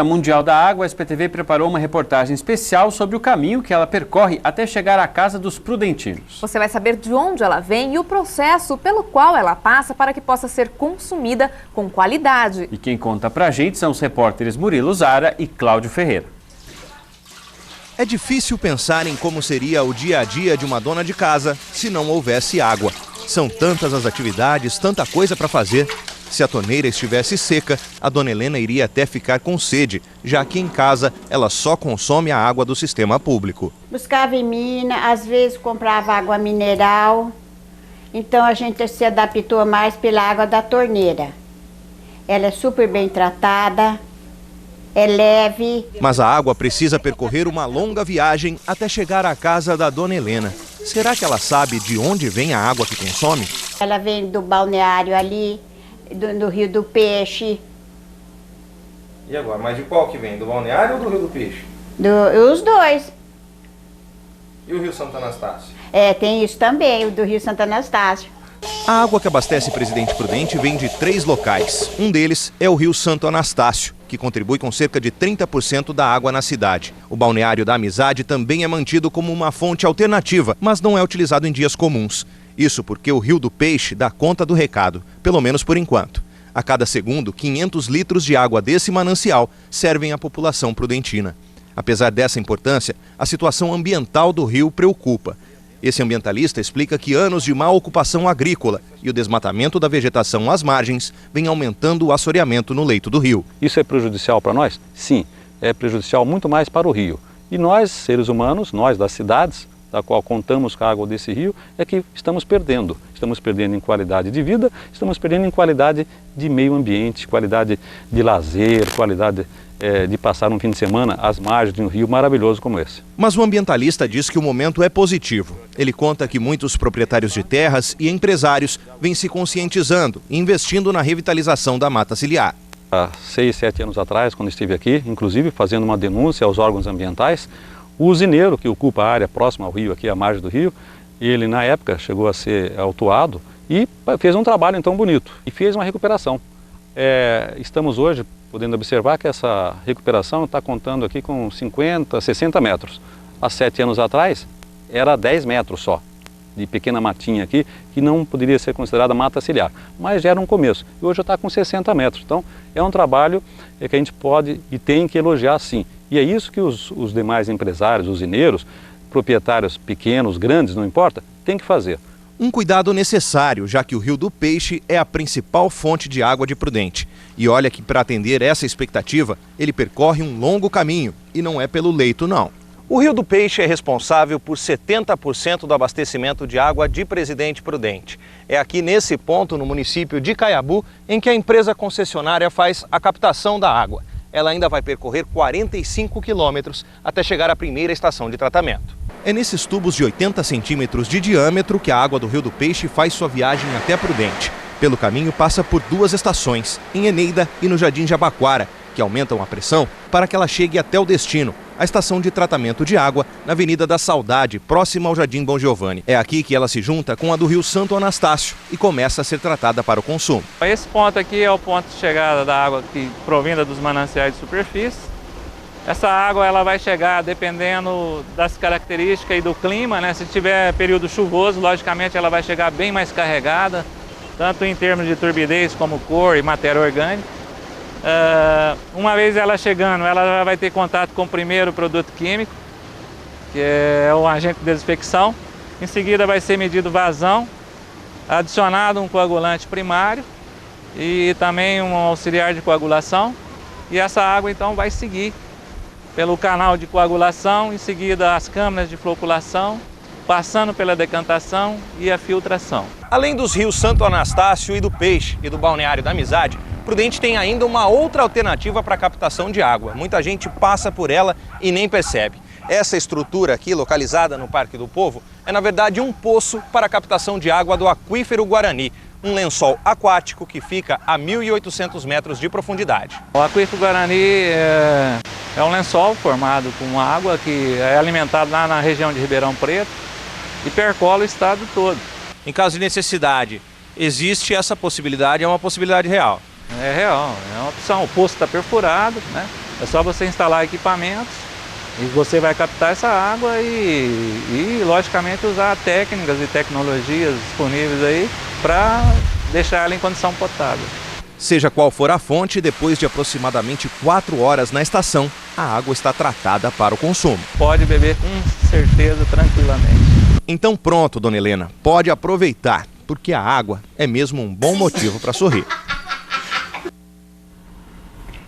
Festa Mundial da Água, a SPTV preparou uma reportagem especial sobre o caminho que ela percorre até chegar à casa dos prudentinos. Você vai saber de onde ela vem e o processo pelo qual ela passa para que possa ser consumida com qualidade. E quem conta pra gente são os repórteres Murilo Zara e Cláudio Ferreira. É difícil pensar em como seria o dia a dia de uma dona de casa se não houvesse água. São tantas as atividades, tanta coisa para fazer. Se a torneira estivesse seca, a dona Helena iria até ficar com sede, já que em casa ela só consome a água do sistema público. Buscava em mina, às vezes comprava água mineral, então a gente se adaptou mais pela água da torneira. Ela é super bem tratada, é leve. Mas a água precisa percorrer uma longa viagem até chegar à casa da dona Helena. Será que ela sabe de onde vem a água que consome? Ela vem do balneário ali, do Rio do Peixe. E agora, mas de qual que vem? Do balneário ou do Rio do Peixe? Os dois. E o Rio Santo Anastácio? É, tem isso também, o do Rio Santo Anastácio. A água que abastece Presidente Prudente vem de 3 locais. Um deles é o Rio Santo Anastácio, que contribui com cerca de 30% da água na cidade. O balneário da Amizade também é mantido como uma fonte alternativa, mas não é utilizado em dias comuns. Isso porque o Rio do Peixe dá conta do recado, pelo menos por enquanto. A cada segundo, 500 litros de água desse manancial servem à população prudentina. Apesar dessa importância, a situação ambiental do rio preocupa. Esse ambientalista explica que anos de má ocupação agrícola e o desmatamento da vegetação às margens vem aumentando o assoreamento no leito do rio. Isso é prejudicial para nós? Sim, é prejudicial muito mais para o rio. E nós, seres humanos, nós das cidades, da qual contamos com a água desse rio, é que estamos perdendo. Estamos perdendo em qualidade de vida, estamos perdendo em qualidade de meio ambiente, qualidade de lazer, qualidade de passar um fim de semana às margens de um rio maravilhoso como esse. Mas o ambientalista diz que o momento é positivo. Ele conta que muitos proprietários de terras e empresários vêm se conscientizando e investindo na revitalização da mata ciliar. Há 6, 7 anos atrás, quando estive aqui, inclusive fazendo uma denúncia aos órgãos ambientais, o usineiro que ocupa a área próxima ao rio, aqui à margem do rio, ele na época chegou a ser autuado e fez um trabalho então bonito e fez uma recuperação. Estamos hoje podendo observar que essa recuperação está contando aqui com 50, 60 metros. Há 7 anos atrás era 10 metros só, de pequena matinha aqui, que não poderia ser considerada mata ciliar, mas já era um começo. E hoje está com 60 metros. Então é um trabalho que a gente pode e tem que elogiar sim. E é isso que os demais empresários, usineiros, proprietários pequenos, grandes, não importa, tem que fazer. Um cuidado necessário, já que o Rio do Peixe é a principal fonte de água de Prudente. E olha que para atender essa expectativa, ele percorre um longo caminho e não é pelo leito não. O Rio do Peixe é responsável por 70% do abastecimento de água de Presidente Prudente. É aqui nesse ponto, no município de Caiabu, em que a empresa concessionária faz a captação da água. Ela ainda vai percorrer 45 quilômetros até chegar à primeira estação de tratamento. É nesses tubos de 80 centímetros de diâmetro que a água do Rio do Peixe faz sua viagem até Prudente. Pelo caminho passa por 2 estações, em Eneida e no Jardim Jabaquara, que aumentam a pressão para que ela chegue até o destino, a estação de tratamento de água na Avenida da Saudade, próxima ao Jardim Bom Giovanni. É aqui que ela se junta com a do Rio Santo Anastácio e começa a ser tratada para o consumo. Esse ponto aqui é o ponto de chegada da água que provinda dos mananciais de superfície. Essa água ela vai chegar dependendo das características e do clima, né? Se tiver período chuvoso, logicamente ela vai chegar bem mais carregada, tanto em termos de turbidez como cor e matéria orgânica. Uma vez ela chegando, ela já vai ter contato com o primeiro produto químico, que é o agente de desinfecção. Em seguida vai ser medido vazão, adicionado um coagulante primário e também um auxiliar de coagulação. E essa água então vai seguir pelo canal de coagulação, em seguida as câmaras de floculação, passando pela decantação e a filtração. Além dos rios Santo Anastácio e do Peixe e do Balneário da Amizade, Prudente tem ainda uma outra alternativa para a captação de água. Muita gente passa por ela e nem percebe. Essa estrutura aqui, localizada no Parque do Povo, é na verdade um poço para a captação de água do Aquífero Guarani, um lençol aquático que fica a 1.800 metros de profundidade. O Aquífero Guarani é um lençol formado com água que é alimentado lá na região de Ribeirão Preto e percola o estado todo. Em caso de necessidade, existe essa possibilidade, é uma possibilidade real? É real, é uma opção. O poço está perfurado, né? É só você instalar equipamentos e você vai captar essa água e logicamente usar técnicas e tecnologias disponíveis aí para deixar ela em condição potável. Seja qual for a fonte, depois de aproximadamente 4 horas na estação, a água está tratada para o consumo. Pode beber com certeza, tranquilamente. Então pronto, dona Helena, pode aproveitar, porque a água é mesmo um bom motivo para sorrir.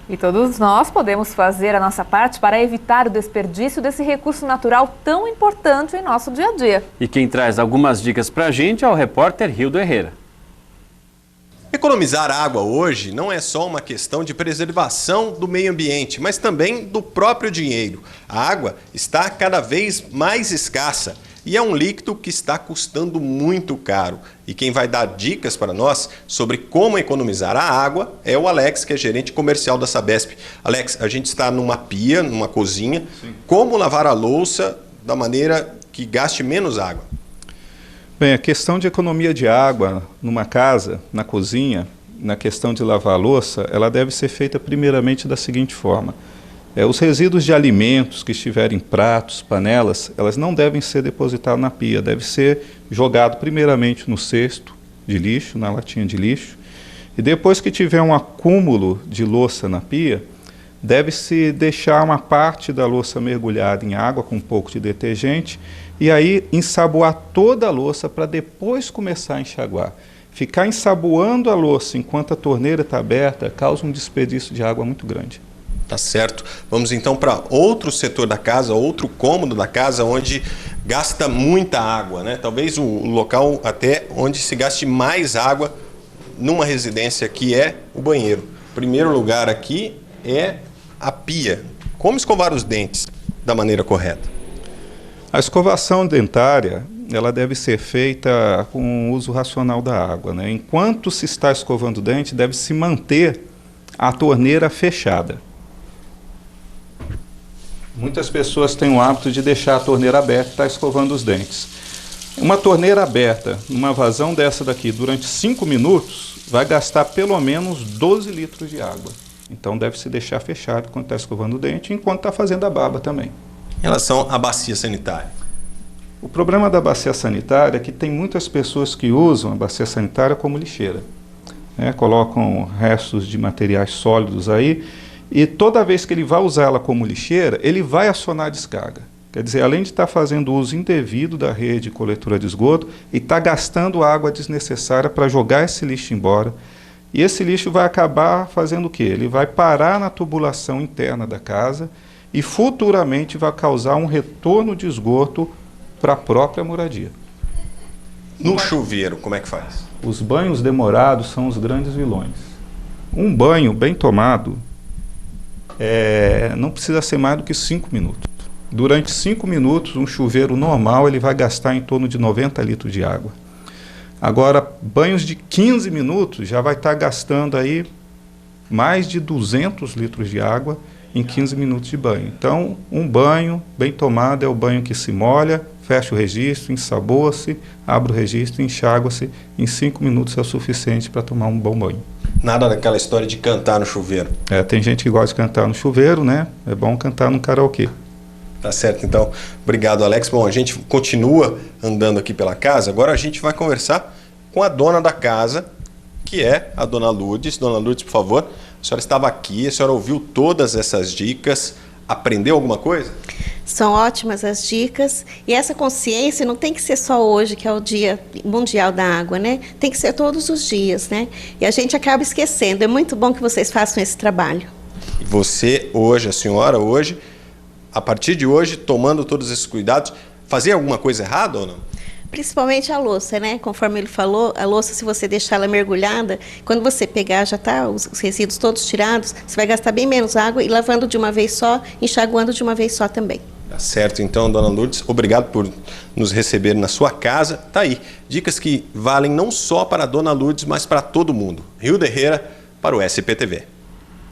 E todos nós podemos fazer a nossa parte para evitar o desperdício desse recurso natural tão importante em nosso dia a dia. E quem traz algumas dicas para a gente é o repórter Hildo Herrera. Economizar água hoje não é só uma questão de preservação do meio ambiente, mas também do próprio dinheiro. A água está cada vez mais escassa e é um líquido que está custando muito caro. E quem vai dar dicas para nós sobre como economizar a água é o Alex, que é gerente comercial da Sabesp. Alex, a gente está numa pia, numa cozinha. Sim. Como lavar a louça da maneira que gaste menos água? Bem, a questão de economia de água numa casa, na cozinha, na questão de lavar a louça, ela deve ser feita primeiramente da seguinte forma. Os resíduos de alimentos que estiverem em pratos, panelas, elas não devem ser depositados na pia, deve ser jogado primeiramente no cesto de lixo, na latinha de lixo, e depois que tiver um acúmulo de louça na pia, deve-se deixar uma parte da louça mergulhada em água com um pouco de detergente e aí ensaboar toda a louça para depois começar a enxaguar. Ficar ensaboando a louça enquanto a torneira está aberta causa um desperdício de água muito grande. Tá certo. Vamos então para outro setor da casa, outro cômodo da casa onde gasta muita água, né? Talvez o local até onde se gaste mais água numa residência, que é o banheiro. O primeiro lugar aqui é a pia. Como escovar os dentes da maneira correta? A escovação dentária, ela deve ser feita com o uso racional da água, né? Enquanto se está escovando o dente, deve-se manter a torneira fechada. Muitas pessoas têm o hábito de deixar a torneira aberta e estar escovando os dentes. Uma torneira aberta, numa vazão dessa daqui, durante 5 minutos, vai gastar pelo menos 12 litros de água. Então deve-se deixar fechado quando está escovando o dente e enquanto está fazendo a barba também. Em relação à bacia sanitária? O problema da bacia sanitária é que tem muitas pessoas que usam a bacia sanitária como lixeira, né? Colocam restos de materiais sólidos aí e toda vez que ele vai usar ela como lixeira, ele vai acionar a descarga. Quer dizer, além de estar fazendo uso indevido da rede de coletora de esgoto, e está gastando água desnecessária para jogar esse lixo embora. E esse lixo vai acabar fazendo o quê? Ele vai parar na tubulação interna da casa e futuramente vai causar um retorno de esgoto para a própria moradia. No chuveiro, como é que faz? Os banhos demorados são os grandes vilões. Um banho bem tomado não precisa ser mais do que 5 minutos. Durante 5 minutos, um chuveiro normal ele vai gastar em torno de 90 litros de água. Agora, banhos de 15 minutos já vai estar gastando aí mais de 200 litros de água em 15 minutos de banho. Então, um banho bem tomado é o banho que se molha, fecha o registro, ensaboa-se, abre o registro, enxágua-se. Em 5 minutos é o suficiente para tomar um bom banho. Nada daquela história de cantar no chuveiro. Tem gente que gosta de cantar no chuveiro, né? É bom cantar no karaokê. Tá certo, então. Obrigado, Alex. Bom, a gente continua andando aqui pela casa. Agora a gente vai conversar com a dona da casa, que é a dona Lourdes. Dona Lourdes, por favor, a senhora estava aqui, a senhora ouviu todas essas dicas, aprendeu alguma coisa? São ótimas as dicas e essa consciência não tem que ser só hoje, que é o Dia Mundial da Água, né? Tem que ser todos os dias, né? E a gente acaba esquecendo. É muito bom que vocês façam esse trabalho. E você hoje, a senhora hoje, a partir de hoje, tomando todos esses cuidados, fazia alguma coisa errada ou não? Principalmente a louça, né? Conforme ele falou, a louça, se você deixar ela mergulhada, quando você pegar, já tá os resíduos todos tirados, você vai gastar bem menos água e lavando de uma vez só, enxaguando de uma vez só também. Tá certo, então, dona Lourdes, obrigado por nos receber na sua casa. Tá aí, dicas que valem não só para a dona Lourdes, mas para todo mundo. Hildo Herrera para o SPTV.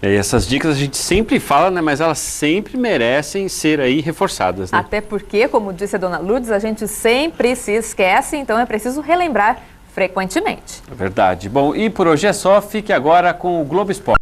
E essas dicas a gente sempre fala, né, mas elas sempre merecem ser aí reforçadas, né? Até porque, como disse a dona Lourdes, a gente sempre se esquece, então é preciso relembrar frequentemente. É verdade. Bom, e por hoje é só. Fique agora com o Globo Esporte.